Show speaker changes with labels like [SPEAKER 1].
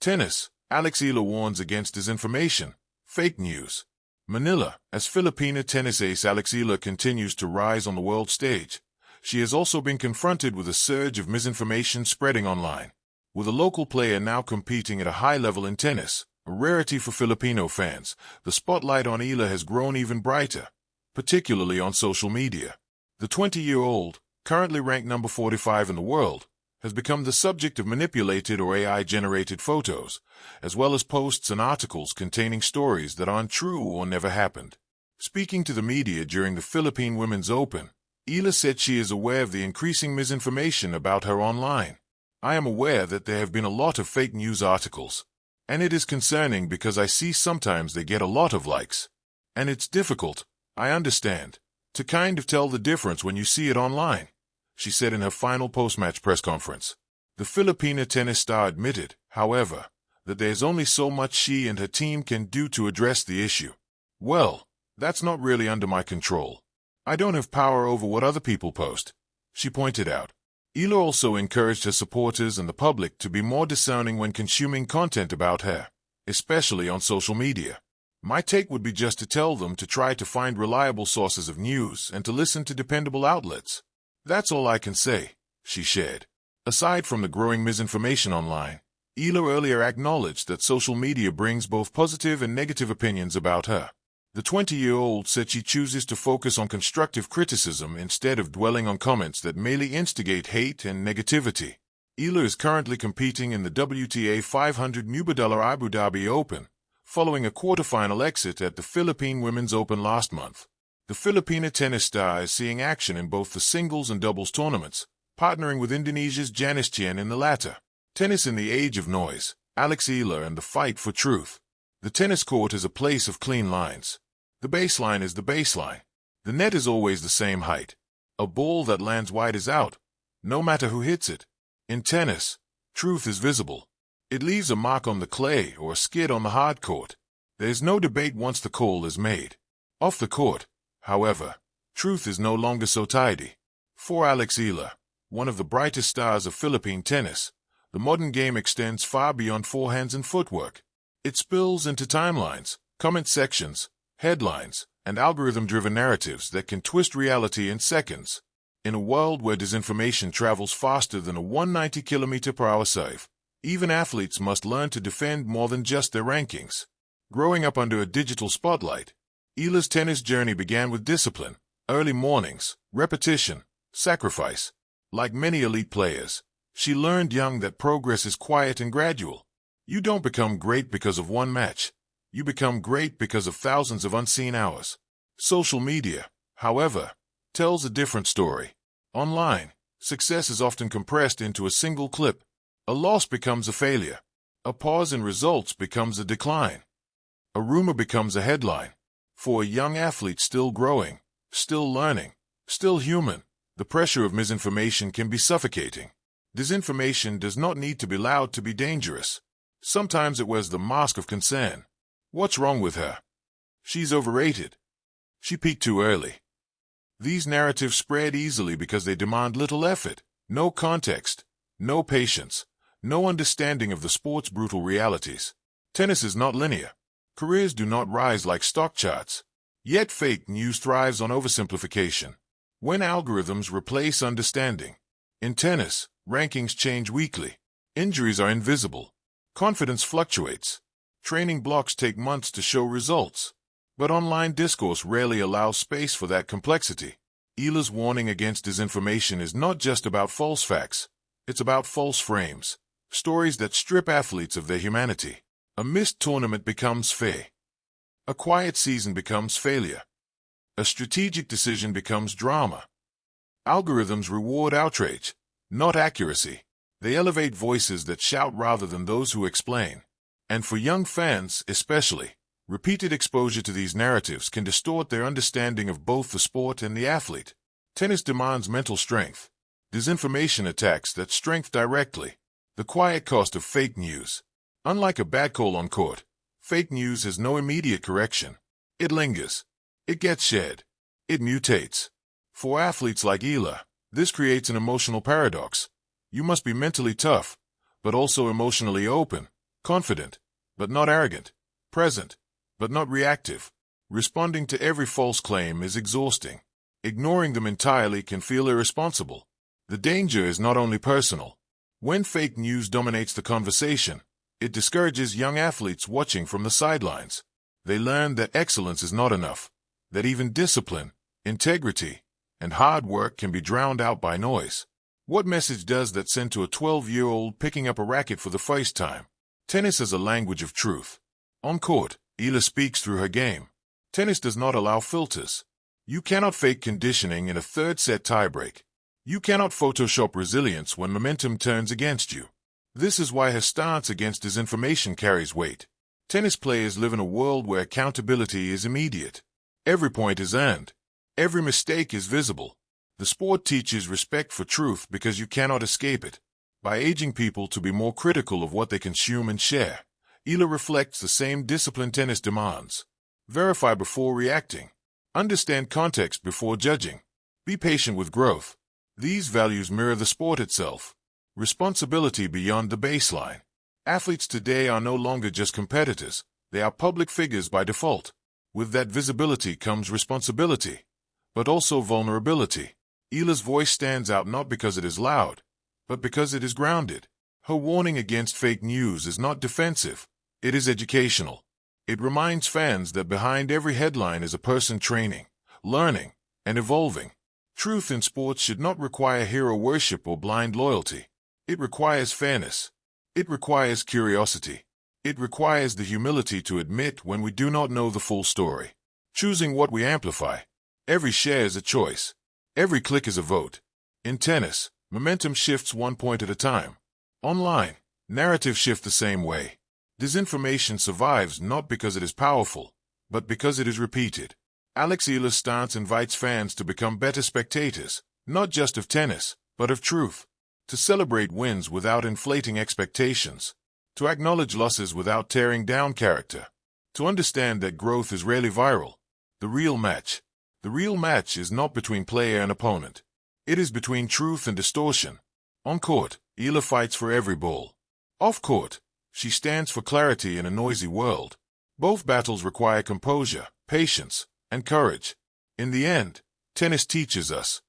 [SPEAKER 1] Tennis. Alex Eala warns against disinformation. Fake news. Manila. As Filipina tennis ace Alex Eala continues to rise on the world stage, she has also been confronted with a surge of misinformation spreading online. With a local player now competing at a high level in tennis, a rarity for Filipino fans, the spotlight on Eala has grown even brighter, particularly on social media. The 20-year-old, currently ranked number 45 in the world, has become the subject of manipulated or AI-generated photos, as well as posts and articles containing stories that aren't true or never happened. Speaking to the media during the Philippine Women's Open, Eala said she is aware of the increasing misinformation about her online. I am aware that there have been a lot of fake news articles, and it is concerning because I see sometimes they get a lot of likes. And it's difficult, I understand, to kind of tell the difference when you see it online, she said in her final post-match press conference. The Filipina tennis star admitted, however, that there's only so much she and her team can do to address the issue. Well, that's not really under my control. I don't have power over what other people post, she pointed out. Eala also encouraged her supporters and the public to be more discerning when consuming content about her, especially on social media. My take would be just to tell them to try to find reliable sources of news and to listen to dependable outlets. That's all I can say, she shared. Aside from the growing misinformation online, Eala earlier acknowledged that social media brings both positive and negative opinions about her. The 20-year-old said she chooses to focus on constructive criticism instead of dwelling on comments that merely instigate hate and negativity. Eala is currently competing in the WTA 500 Mubadala Abu Dhabi Open, following a quarterfinal exit at the Philippine Women's Open last month. The Filipina tennis star is seeing action in both the singles and doubles tournaments, partnering with Indonesia's Janice Tien in the latter. Tennis in the age of noise. Alex Eala and the fight for truth. The tennis court is a place of clean lines. The baseline is the baseline. The net is always the same height. A ball that lands wide is out, no matter who hits it. In tennis, truth is visible. It leaves a mark on the clay or a skid on the hard court. There is no debate once the call is made. Off the court, however, truth is no longer so tidy. For Alex Eala, one of the brightest stars of Philippine tennis, the modern game extends far beyond forehands and footwork. It spills into timelines, comment sections, headlines, and algorithm-driven narratives that can twist reality in seconds. In a world where disinformation travels faster than a 190 km/h save, even athletes must learn to defend more than just their rankings. Growing up under a digital spotlight, Eala's tennis journey began with discipline, early mornings, repetition, sacrifice. Like many elite players, she learned young that progress is quiet and gradual. You don't become great because of one match. You become great because of thousands of unseen hours. Social media, however, tells a different story. Online, success is often compressed into a single clip. A loss becomes a failure. A pause in results becomes a decline. A rumor becomes a headline. For a young athlete still growing, still learning, still human, the pressure of misinformation can be suffocating. Disinformation does not need to be loud to be dangerous. Sometimes it wears the mask of concern. What's wrong with her? She's overrated. She peaked too early. These narratives spread easily because they demand little effort, no context, no patience, no understanding of the sport's brutal realities. Tennis is not linear. Careers do not rise like stock charts. Yet fake news thrives on oversimplification. When algorithms replace understanding. In tennis, rankings change weekly. Injuries are invisible. Confidence fluctuates. Training blocks take months to show results. But online discourse rarely allows space for that complexity. Eala's warning against disinformation is not just about false facts. It's about false frames. Stories that strip athletes of their humanity. A missed tournament becomes fake. A quiet season becomes failure. A strategic decision becomes drama. Algorithms reward outrage, not accuracy. They elevate voices that shout rather than those who explain. And for young fans, especially, repeated exposure to these narratives can distort their understanding of both the sport and the athlete. Tennis demands mental strength. Disinformation attacks that strength directly. The quiet cost of fake news. Unlike a bad call on court, fake news has no immediate correction. It lingers. It gets shared. It mutates. For athletes like Eala, this creates an emotional paradox. You must be mentally tough, but also emotionally open, Confident, but not arrogant. Present, but not reactive. Responding to every false claim is exhausting. Ignoring them entirely can feel irresponsible. The danger is not only personal. When fake news dominates the conversation, it discourages young athletes watching from the sidelines. They learn that excellence is not enough, that even discipline, integrity, and hard work can be drowned out by noise. What message does that send to a 12-year-old picking up a racket for the first time? Tennis is a language of truth. On court, Eala speaks through her game. Tennis does not allow filters. You cannot fake conditioning in a third-set tiebreak. You cannot Photoshop resilience when momentum turns against you. This is why her stance against disinformation carries weight. Tennis players live in a world where accountability is immediate. Every point is earned. Every mistake is visible. The sport teaches respect for truth because you cannot escape it. By aging people to be more critical of what they consume and share, Eala reflects the same discipline tennis demands. Verify before reacting. Understand context before judging. Be patient with growth. These values mirror the sport itself. Responsibility beyond the baseline. Athletes today are no longer just competitors. They are public figures by default. With that visibility comes responsibility, but also vulnerability. Eala's voice stands out not because it is loud, but because it is grounded. Her warning against fake news is not defensive. It is educational. It reminds fans that behind every headline is a person training, learning, and evolving. Truth in sports should not require hero worship or blind loyalty. It requires fairness. It requires curiosity. It requires the humility to admit when we do not know the full story. Choosing what we amplify. Every share is a choice. Every click is a vote. In tennis, momentum shifts one point at a time. Online, narratives shift the same way. Disinformation survives not because it is powerful, but because it is repeated. Alex Eala's stance invites fans to become better spectators, not just of tennis, but of truth. To celebrate wins without inflating expectations. To acknowledge losses without tearing down character. To understand that growth is rarely viral. The real match. The real match is not between player and opponent. It is between truth and distortion. On court, Eala fights for every ball. Off court, she stands for clarity in a noisy world. Both battles require composure, patience, and courage. In the end, tennis teaches us